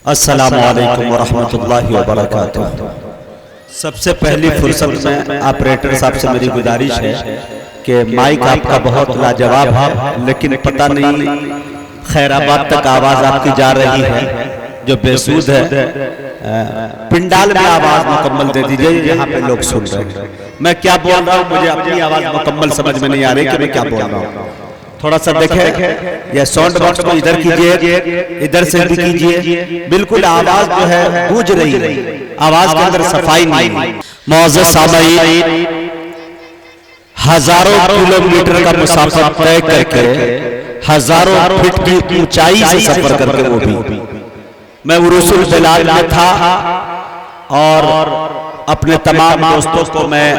السلام علیکم ورحمۃ اللہ وبرکاتہ۔ سب سے پہلی فرصت میں آپریٹر صاحب سے میری گزارش ہے کہ مائک آپ کا بہت لاجواب ہے، لیکن پتہ نہیں خیر آباد تک آواز آپ کی جا رہی ہے جو بے سود ہے، پنڈال میں آواز مکمل دے دیجئے یہاں پہ لوگ سن رہے ہیں۔ میں کیا بول رہا ہوں مجھے اپنی آواز مکمل سمجھ میں نہیں آ رہی کہ میں کیا بول رہا ہوں۔ تھوڑا سا دیکھیں یہ ساؤنڈ باکس کو ادھر کیجئے، ادھر سے بھی کیجئے، بالکل آواز جو ہے گونج رہی ہے، آواز کے اندر صفائی نہیں۔ معزز سامعین، ہزاروں کلومیٹر کا مسافر طے کر کے، ہزاروں فٹ کی اونچائی سے سفر کر کے، وہ بھی میں عروس البلاد میں تھا اور اپنے تمام دوستوں کو میں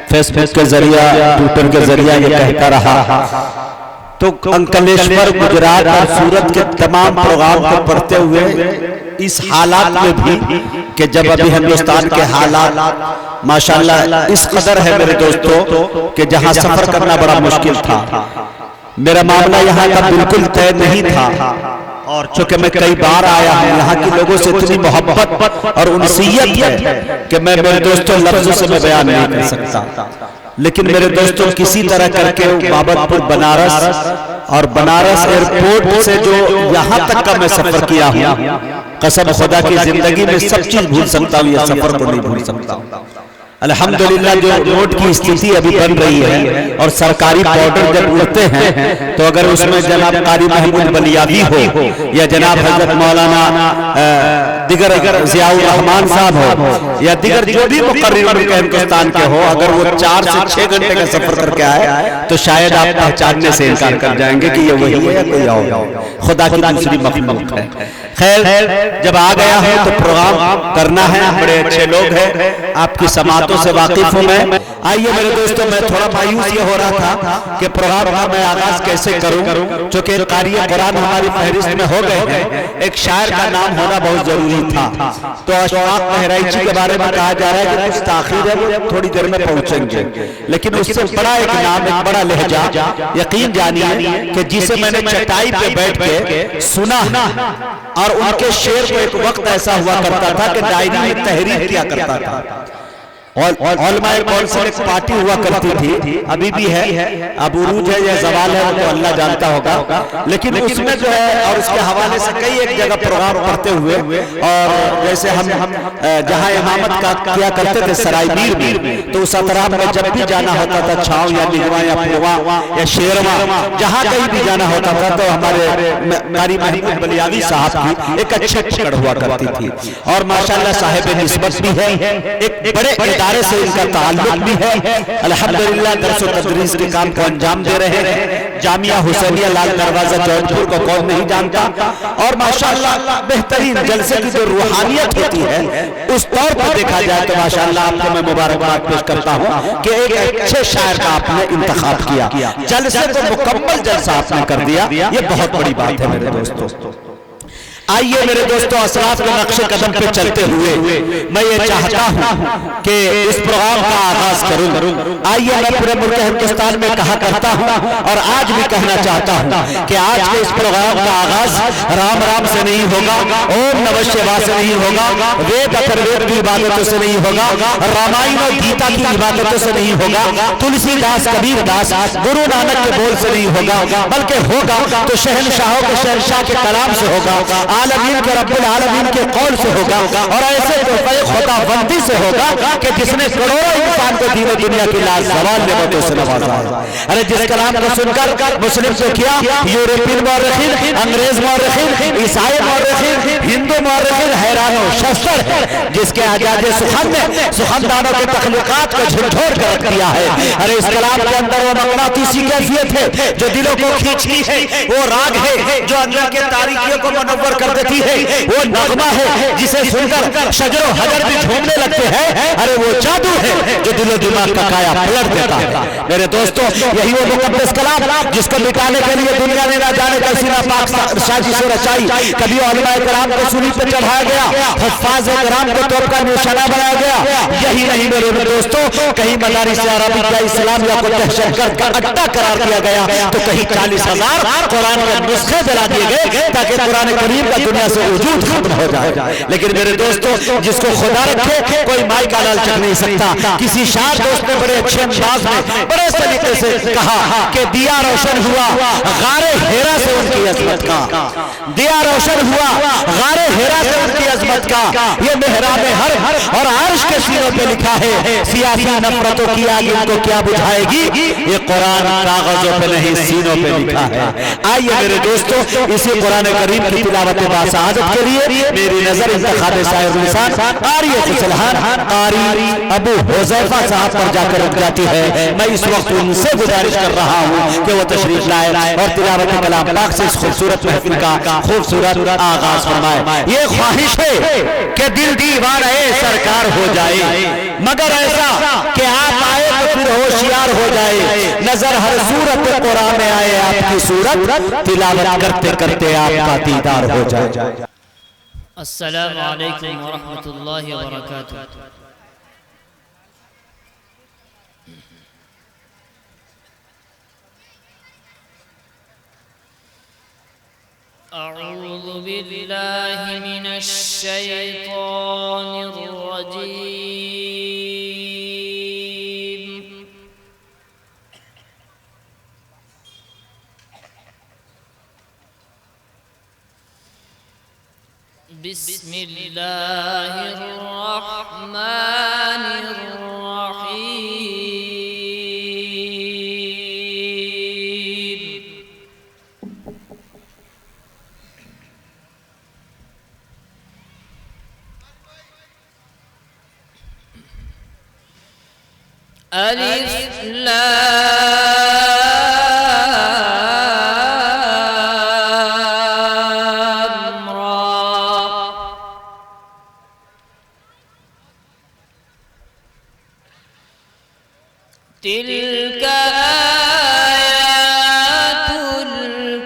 فیس بک کے ذریعہ، ٹویٹر کے ذریعہ یہ کہتا رہا تو انکلیشور گجرات اور سورت کے تمام پروگرام کو پڑھتے ہوئے اس حالات میں بھی کہ جب ابھی ہندوستان کے حالات ماشاءاللہ اس قدر ہے میرے دوستوں کہ جہاں سفر کرنا بڑا مشکل تھا، میرا معاملہ یہاں کا بالکل طے نہیں تھا، اور چونکہ میں کئی بار آیا ہوں یہاں کے لوگوں سے اتنی محبت اور انسیت ہے کہ میں میرے دوستوں لفظوں سے میں بیان نہیں کر سکتا، لیکن میرے دوستوں کسی طرح کر کے بابتپور بنارس اور بنارس ایئرپورٹ سے جو یہاں تک کا میں سفر کیا ہوں، قسم خدا کی زندگی میں سب چیز بھول سکتا ہوں، یہ سفر کو نہیں بھول سکتا ہوں۔ الحمدللہ جو روڈ کی استھتی ابھی بن رہی ہے اور سرکاری بارڈر جب اڑتے ہیں تو اگر اس میں جناب قاری محمود بلیابی ہو یا جناب حضرت مولانا دیگر ضیاء الرحمان صاحب ہو یا دیگر جو بھی مقرر ملک ہندوستان کے ہو، اگر وہ 4 سے 6 گھنٹے کا سفر کر کے آئے تو شاید آپ پہچاننے سے انکار کر جائیں گے کہ یہ وہی ہے یا کوئی اور خدا کی دوسری مخلوق ہے۔ خیر جب آ گیا ہوں تو پروگرام کرنا ہے، بڑے اچھے لوگ ہیں، آپ کی سماعتوں سے واقف ہوں میں۔ آئیے میرے دوستوں، میں تھوڑا مایوس یہ ہو رہا تھا کہ پروگرام کا میں آغاز کیسے کروں، چونکہ قاری قرآن ہماری فہرست میں ہو گئے ہیں، ایک شاعر کا نام ہونا بہت ضروری تھا، تو اشفاق بہرائچی کے بارے میں کہا جا رہا ہے کہ کچھ تاخیر ہے، وہ تھوڑی دیر میں پہنچیں گے، لیکن اس سے بڑا ایک نام، ایک بڑا لہجہ، یقین جانیے کہ جسے میں نے چٹائی پہ بیٹھ کے سنا اور ان کے شعر کو ایک وقت ایسا ہوا کرتا تھا کہ ڈائری میں تحریر کیا کرتا تھا، علماء کونسل ایک پارٹی ہوا کرتی تھی، ابھی بھی ہے، اب عروج ہے یا زوال ہے تو اللہ جانتا ہوگا، لیکن اس میں جو ہے اور اس کے حوالے سے کئی ایک جگہ پروگرام پڑھتے ہوئے، اور جیسے ہم جہاں امامت کا کیا کرتے تھے سرائی میر میں، تو اس اطراف میں جب بھی جانا ہوتا تھا چھاؤں یا نگواں یا پرواں یا شیرواں، جہاں کہیں بھی جانا ہوتا تھا تو ہمارے قاری محمود بلیابی صاحب کی ایک اچھے پکڑ ہوا کرتی تھی، اور ماشاءاللہ صاحب نسبت بھی ہے، ایک بڑے ادارے سے ان کا تعلق بھی ہے، الحمدللہ درس و تدریس کے کام کو انجام دے رہے ہیں، جامعہ حسینیہ لال دروازہ جونپور کو کون نہیں جانتا، اور ماشاءاللہ بہترین جلسے کی جو روحانیت ہوتی ہے اس طور پر دیکھا جائے تو ماشاءاللہ آپ کو میں مبارکباد پیش کرتا ہوں کہ ایک اچھے شاعر کا آپ نے انتخاب کیا، جلسے کو مکمل جلسہ آپ نے کر دیا، یہ بہت بڑی بات ہے میرے دوستوں۔ آئیے میرے دوستوں، اسلاف کے نقش قدم پہ چلتے ہوئے میں یہ چاہتا ہوں کہ اس پروگرام کا آغاز کروں۔ آئیے میں پورے ملک ہندوستان میں کہا کرتا ہوں اور آج بھی کہنا چاہتا ہوں کہ آج کے اس پروگرام کا آغاز رام رام سے نہیں ہوگا، اوم نمہ شیوائے سے نہیں ہوگا، وید اتھروید کی عبادتوں سے نہیں ہوگا، رامائن اور گیتا کی عبادتوں سے نہیں ہوگا، تلسی داس کبیر داس گرو نانک کے بول سے نہیں ہوگا، بلکہ ہوگا تو شہنشاہوں کے شہنشاہ کے کلام سے ہوگا، عالمین کے رب العالمین کے قول سے ہوگا، اور ایسے تحفے خدا بندی سے ہوگا کہ جس نے کروڑوں انسان کو دین و دنیا کی لازوال نعمتوں سے نوازا ہے۔ ارے جس کلام کو سن کر مسلم سے کیا یورپین مورخین، انگریز مورخین، عیسائی مورخین، ہندو مورخین حیران و ششدر ہے، جس کے اعجاز سخن نے سخندانوں کے تخلیقات کو جھنجھوڑ کر رکھ دیا ہے۔ ارے اس کلام کے اندر وہ مغناطیسی کیفیت ہے جو دلوں کو کھینچتی ہے، وہ راگ ہے جو اندر کے تاریکیوں کو منور کر دیتی ہے، وہ نغمہ ہے جسے سن کر شجر و حجر بھی جھومنے لگتے ہیں، ارے وہ جادو ہے جو دل و دماغ کا کایا پلٹ دیتا ہے۔ میرے دوستو، یہی وہ مقدس کلام جس کو مٹانے کے لیے دنیا نے نہ جانے کا سینہ پاک سازش سے رچائی، کبھی علماء کرام کو سولی پہ چڑھایا گیا، हुफ्फाज़ किराम को तोप का निशाना बनाया गया। यही नहीं मेरे दोस्तों, कहीं मदारिस अरबिया इस्लामिया को दहशतगर्द का अड्डा करार दिया गया, तो कहीं 40,000 कुरान के नुस्खे जला दिए गए ताकि कुरान करीम का दुनिया से वजूद खत्म हो जाए। लेकिन मेरे दोस्तों, जिसको खुदा रखे कोई माई का लाल चख नहीं सकता। किसी शायर दोस्त ने बड़े अच्छे अंदाज में बड़े तरीके से कहा कि दिया रोशन हुआ गारे हेरा से उनकी अजमत का, दिया रोशन हुआ गारे हेरा से उनकी अजमत का। ये मेहराब हर और अर्श के सीनों पे लिखा है, सियासी नफरतों की आग इनको क्या बुझाएगी, ये कुरान कागजों पे नहीं सीनों पे लिखा है। आइए मेरे दोस्तों, इसी कुरान करीम की तिलावत बासआदत के लिए मेरी नजर इंतखाब साहिब लिसान क़ारी अबू हुज़ैफ़ा साहब पर जाकर रुक जाती है। मैं इस वक्त उनसे गुजारिश कर रहा हूँ कि वो तशरीफ लाए और तिलावत कलाम पाक से इस खूबसूरत महफिल का खूबसूरत आगाज फरमाए। ये ख्वाहिश है कि दिल दीवाना सरकार हो जाए, मगर ऐसा कि आप आए तो फिर होशियार हो जाए। नजर हर सूरत कुरान में आए आपकी सूरत, तिलावत करते करते आपका दीदार हो जाए। अस्सलामु अलैकुम व रहमतुल्लाहि व बरकातुहू। अऊज़ु बिल्लाहि मिनश शैतानिर रजीम। बिस्मिल्लाहिर रहमानिर रहीम। अलिफ लाम रा। तिल्का आयातुल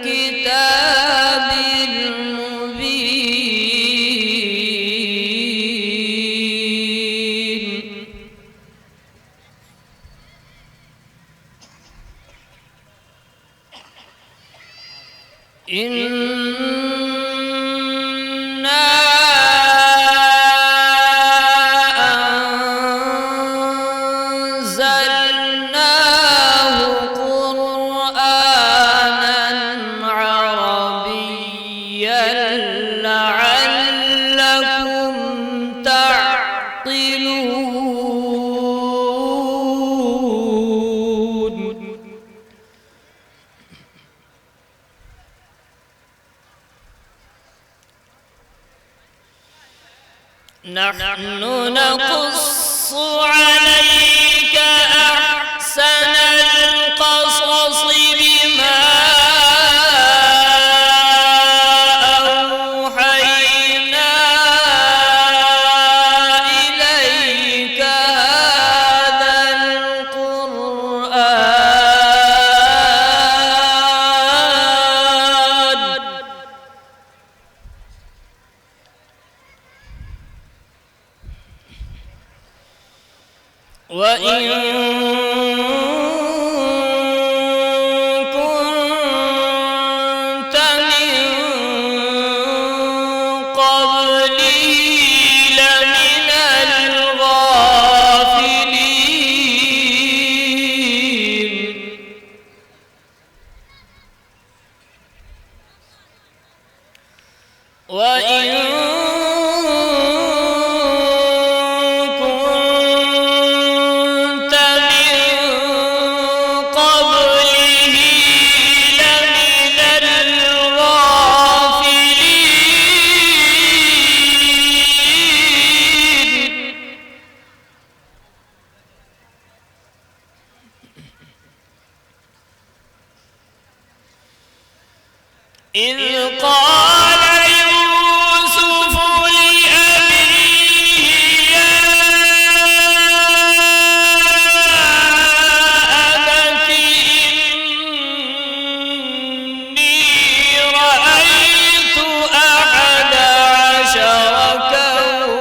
किताबिल मुबीन। इन्ना अंज़लनाहु क़ुरआनन अरबिय्यन लअल्लकुम तअक़िलून। नहनु नक़ुस्सु अलैक अहसनल क़सस बिमा औहयना इलैक हाज़ल क़ुरआन। وإن كنت من قبله لمن الغافلين. وإن إذ قال يوسف لأبيه يا أبت إني رأيت 11 كوكبا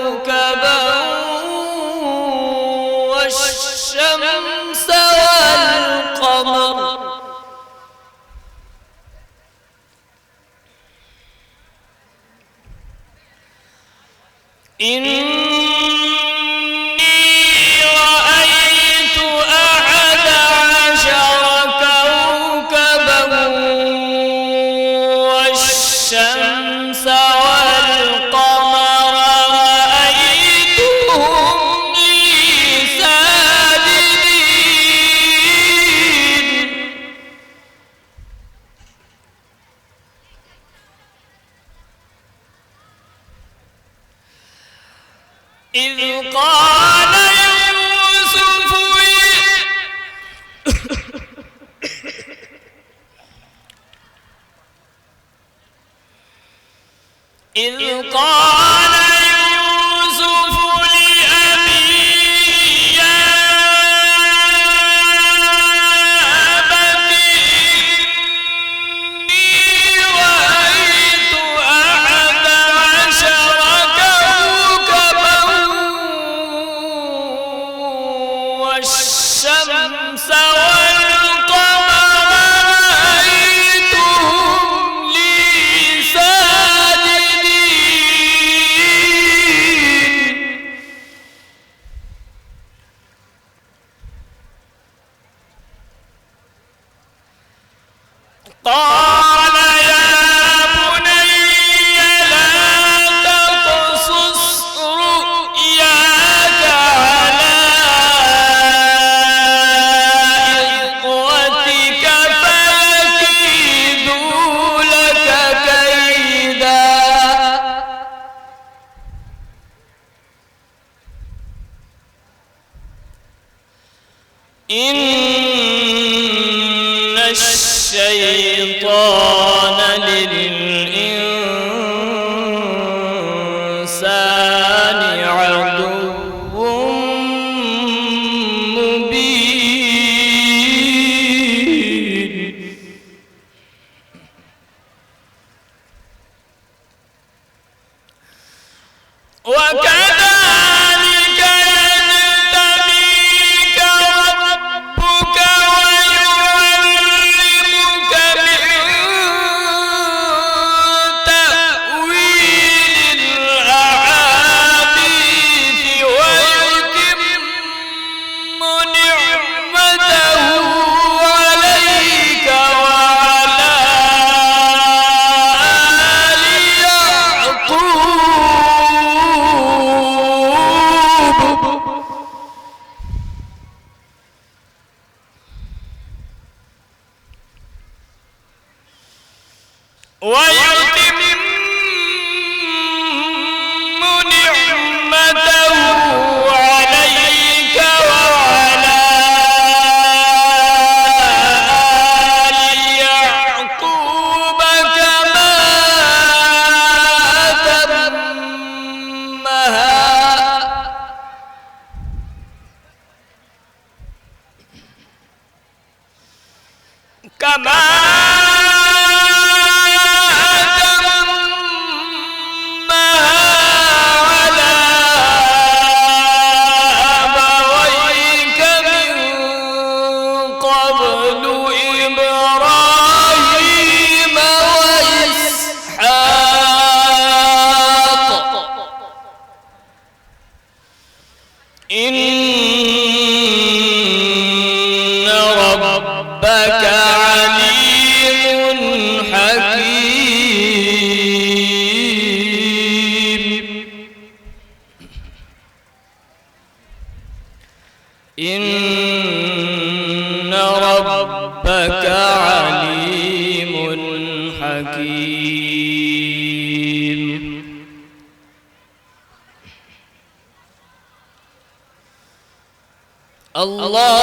والله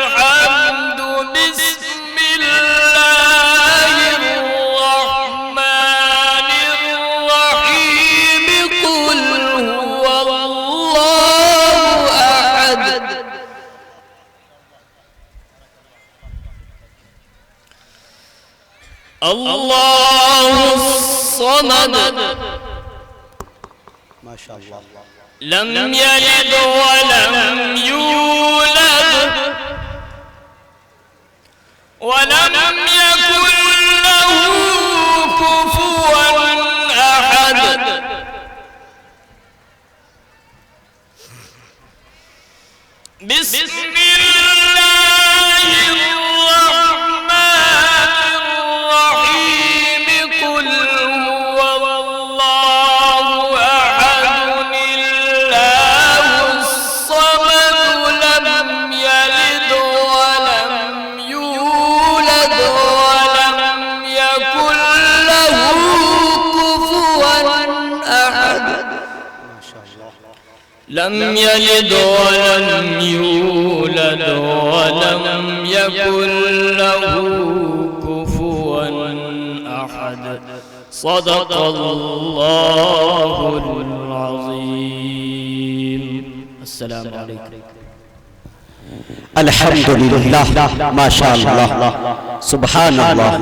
الحمد اللہ الصمد لم یلد ولم یولد ولم یکن له کفوا احد بسم اللہ الرحمن الرحیم قل هو اللہ احد اللہ الصمد لم یلد ولم یولد ولم یکن له کفوا احد لم یلد ولم یولد ولم یکن له کفوا احد صدق اللہ العظیم. السلام علیکم. الحمدللہ ماشاءاللہ سبحان اللہ.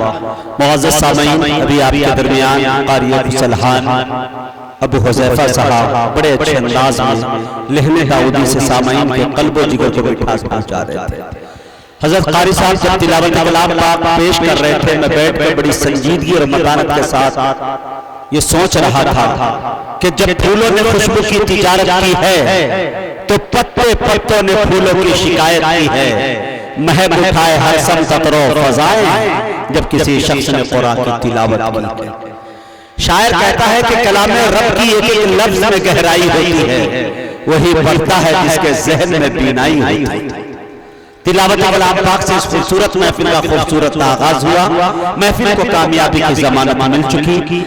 معزز سامعین، ابھی آپ کے درمیان قاری مسلحان ابو حذیفہ صاحب بڑے اچھے انداز میں لہن داؤدی سے سامعین کے قلب و جگر کو مٹھاس پہنچا رہے تھے. حضرت قاری صاحب جب تلاوت کلام پاک پیش کر رہے تھے، میں بیٹھ کر بڑی سنجیدگی اور متانت کے ساتھ یہ سوچ رہا تھا کہ جب پھولوں نے خوشبو کی تجارت کی ہے تو پتے پتوں نے پھولوں کی شکایت کی ہے. مہک اٹھائے ہر سمت و فضائیں جب کسی شخص نے قرآن کی تلاوت کی. شاعر کہتا ہے کہ کلام رب کی ایک ایک لفظ میں گہرائی ہوتی ہے، وہی بڑھتا ہے جس کے ذہن میں بینائی ہوتی ہے. تلاوت کلام پاک سے اس خوبصورت محفل کا خوبصورت آغاز ہوا. محفل کو کامیابی کی ضمانت مل چکی.